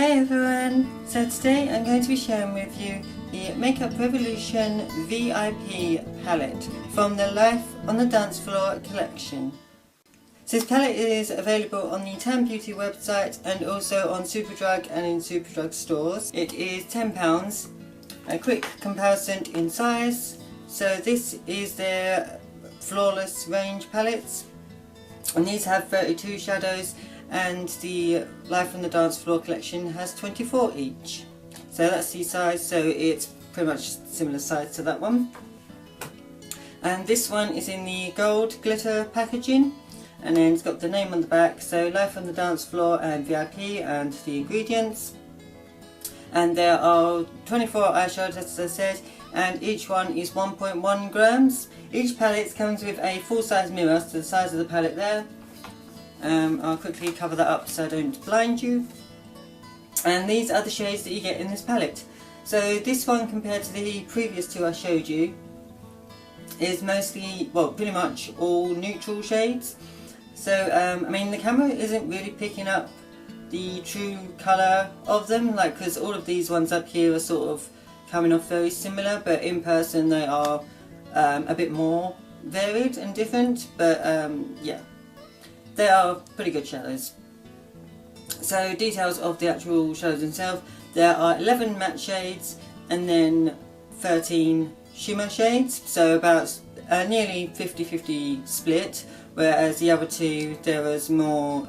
Hey everyone! So today I'm going to be sharing with you the Makeup Revolution V.I.P palette from the Life on the Dance Floor collection. So this palette is available on the Tan Beauty website and also on Superdrug and in Superdrug stores. It is £10. A quick comparison in size. So this is their Flawless range palettes, and these have 32 shadows, and the Life on the Dance Floor collection has 24 each. So that's the size, so it's pretty much similar size to that one. And this one is in the gold glitter packaging, and then it's got the name on the back, so Life on the Dance Floor and VIP and the ingredients. And there are 24 eyeshadows, as I said, and each one is 1.1 grams. Each palette comes with a full-size mirror to the size of the palette there. I'll quickly cover that up so I don't blind you. And these are the shades that you get in this palette. So this one, compared to the previous two I showed you, is mostly, well, pretty much all neutral shades. So I mean, the camera isn't really picking up the true colour of them, like, because all of these ones up here are sort of coming off very similar, but in person they are a bit more varied and different. But yeah, they are pretty good shadows. So details of the actual shadows themselves: there are 11 matte shades and then 13 shimmer shades, so about nearly 50-50 split, whereas the other two there was more.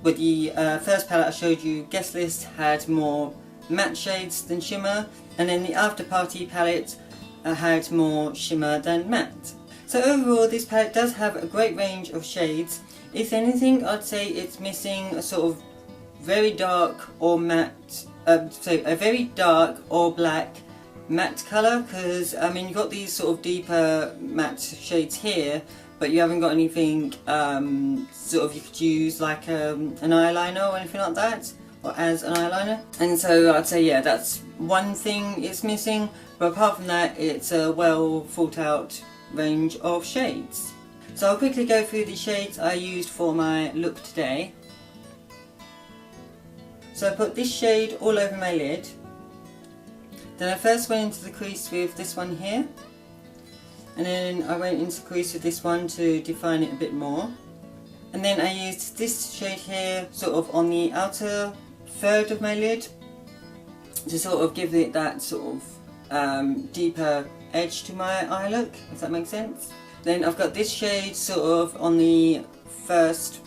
With the first palette I showed you, Guest List, had more matte shades than shimmer, and then the After Party palette had more shimmer than matte. So overall, this palette does have a great range of shades. If anything, I'd say it's missing a sort of very dark or matte, a very dark or black matte colour, because I mean, you've got these sort of deeper matte shades here, but you haven't got anything sort of you could use like an eyeliner or anything like that, or as an eyeliner. And so I'd say, yeah, that's one thing it's missing, but apart from that, it's a well thought out range of shades. So I'll quickly go through the shades I used for my look today. So I put this shade all over my lid. Then I first went into the crease with this one here, and then I went into the crease with this one to define it a bit more. And then I used this shade here sort of on the outer third of my lid to sort of give it that sort of deeper edge to my eye look, if that makes sense. Then I've got this shade sort of on the first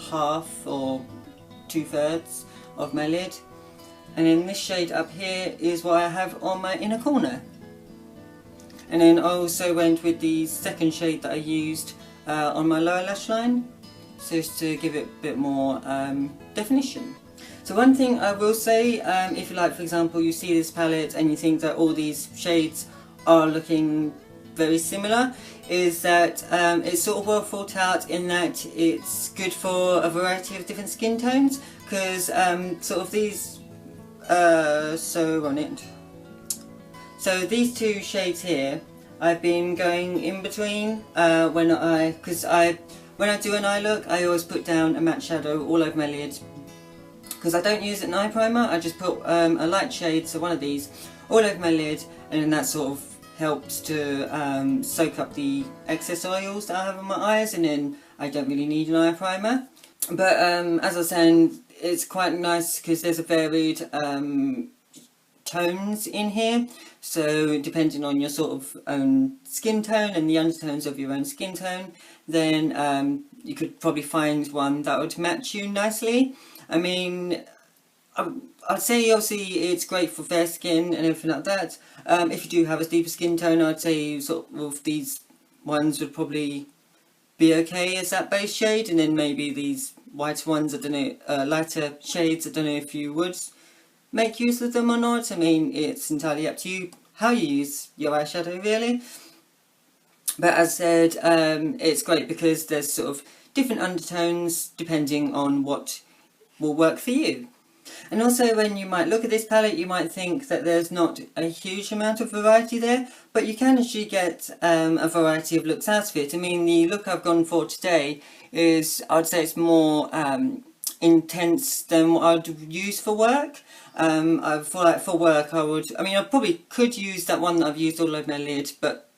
half or 2/3 of my lid, and then this shade up here is what I have on my inner corner. And then I also went with the second shade that I used on my lower lash line, so just to give it a bit more definition. So one thing I will say, if you like, for example, you see this palette and you think that all these shades are looking very similar, is that it's sort of well thought out in that it's good for a variety of different skin tones, because sort of these, so these two shades here, I've been going in between when I do an eye look, I always put down a matte shadow all over my lid, because I don't use an eye primer. I just put a light shade, so one of these, all over my lid, and then that sort of helps to soak up the excess oils that I have on my eyes, and then I don't really need an eye primer. But as I was saying, it's quite nice because there's a varied tones in here, so depending on your sort of own skin tone and the undertones of your own skin tone, then you could probably find one that would match you nicely. I mean, I'd say obviously it's great for fair skin and everything like that. If you do have a deeper skin tone, I'd say sort of these ones would probably be okay as that base shade, and then maybe these white ones, I don't know, lighter shades, I don't know if you would make use of them or not. I mean, it's entirely up to you how you use your eyeshadow, really. But as I said, it's great because there's sort of different undertones depending on what will work for you. And also, when you might look at this palette, you might think that there's not a huge amount of variety there, but you can actually get a variety of looks out of it. I mean, the look I've gone for today is, I'd say it's more intense than what I'd use for work. I feel like for work I probably could use that one that I've used all over my lid, but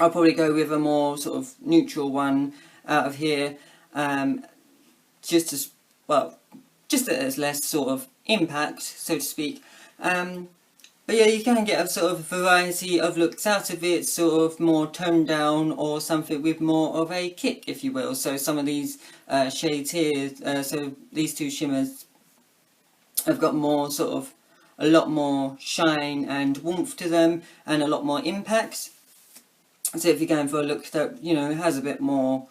I'll probably go with a more sort of neutral one out of here, just as there's less sort of impact, so to speak. But yeah, you can get a sort of variety of looks out of it, sort of more toned down or something with more of a kick, if you will. So some of these shades here, so these two shimmers have got more sort of, a lot more shine and warmth to them and a lot more impact. So if you're going for a look that, you know, has a bit more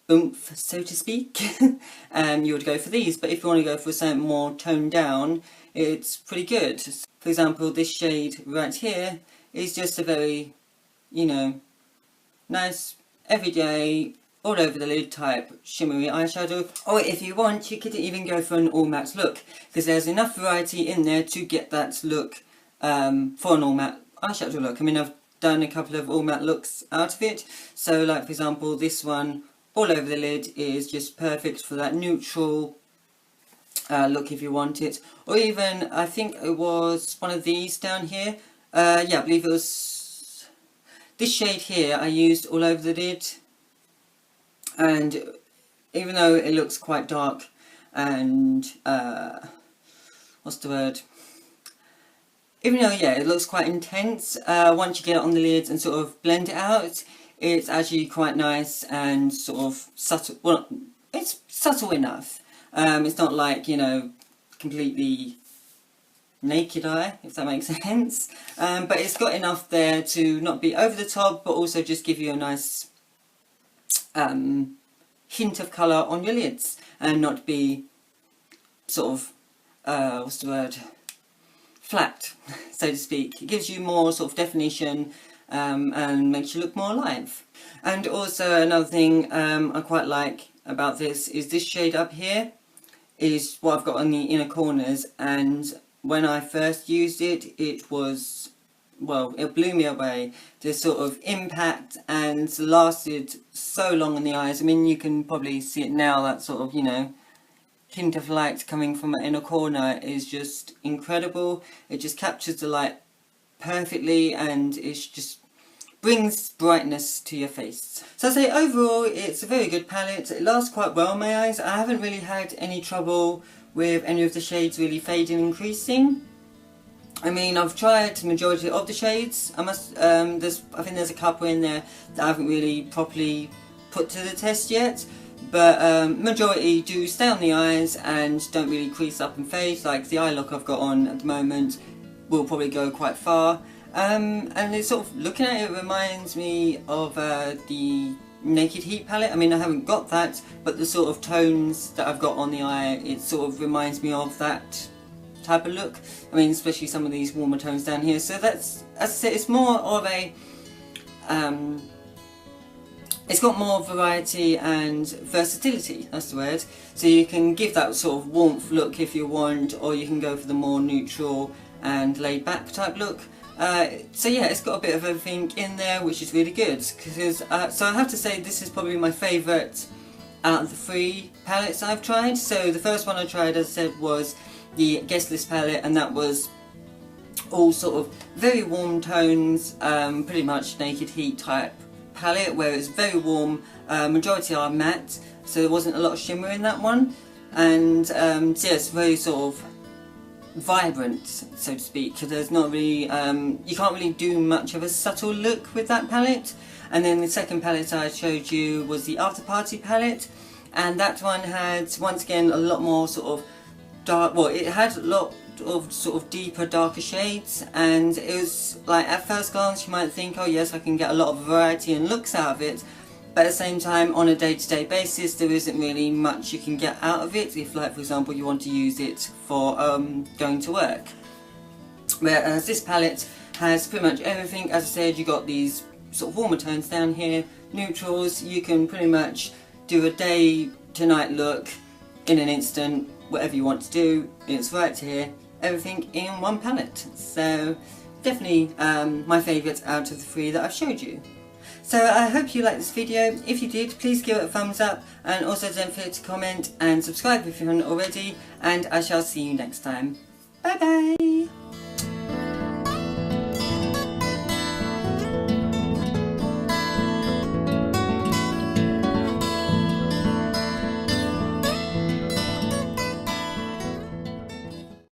oomph, so to speak, you would go for these. But if you want to go for something more toned down, it's pretty good. For example, this shade right here is just a very, you know, nice, everyday, all over the lid type shimmery eyeshadow. Or if you want, you could even go for an all matte look, because there's enough variety in there to get that look for an all matte eyeshadow look. I mean, I've done a couple of all matte looks out of it. So like for example, this one all over the lid is just perfect for that neutral look if you want it. Or even, I think it was one of these down here. Yeah, I believe it was this shade here I used all over the lid. And even though it looks quite dark and, what's the word? Even though, yeah, it looks quite intense, once you get it on the lids and sort of blend it out, it's actually quite nice and sort of subtle. Well, it's subtle enough. It's not like, you know, completely naked eye, if that makes sense. But it's got enough there to not be over the top, but also just give you a nice hint of colour on your lids and not be sort of, what's the word? Flat, so to speak. It gives you more sort of definition and makes you look more alive. And also another thing I quite like about this is this shade up here is what I've got on the inner corners, and when I first used it, it was, well, it blew me away. The sort of impact and lasted so long in the eyes. I mean, you can probably see it now, that sort of, you know, hint of light coming from the inner corner is just incredible. It just captures the light perfectly and it just brings brightness to your face. So I say overall it's a very good palette. It lasts quite well in my eyes. I haven't really had any trouble with any of the shades really fading and creasing. I mean, I've tried the majority of the shades. I think there's a couple in there that I haven't really properly put to the test yet. But majority do stay on the eyes and don't really crease up and fade. Like the eye look I've got on at the moment will probably go quite far. And it's sort of, looking at it, reminds me of the Naked Heat palette. I mean, I haven't got that, but the sort of tones that I've got on the eye, it sort of reminds me of that type of look. I mean, especially some of these warmer tones down here. So that's, as I said, it's more of a it's got more variety and versatility, that's the word. So you can give that sort of warmth look if you want, or you can go for the more neutral and laid back type look. So yeah, it's got a bit of everything in there, which is really good. Because so I have to say this is probably my favourite out of the 3 palettes I've tried. So the first one I tried, as I said, was the Guest List palette, and that was all sort of very warm tones, pretty much Naked Heat type palette, where it's very warm. Majority are matte, so there wasn't a lot of shimmer in that one, and so yeah, it's very sort of vibrant, so to speak. There's not really, you can't really do much of a subtle look with that palette. And then the second palette I showed you was the After Party palette, and that one had, once again, a lot more sort of dark, well, it had a lot of sort of deeper, darker shades, and it was like, at first glance you might think, oh yes, I can get a lot of variety and looks out of it, but at the same time, on a day-to-day basis, there isn't really much you can get out of it if, like, for example, you want to use it for going to work. Whereas this palette has pretty much everything. As I said, you got these sort of warmer tones down here, neutrals. You can pretty much do a day to night look in an instant, whatever you want to do. It's right here, everything in one palette. So definitely my favourite out of the 3 that I've showed you. So I hope you liked this video. If you did, please give it a thumbs up, and also don't forget to comment and subscribe if you haven't already, and I shall see you next time. Bye bye!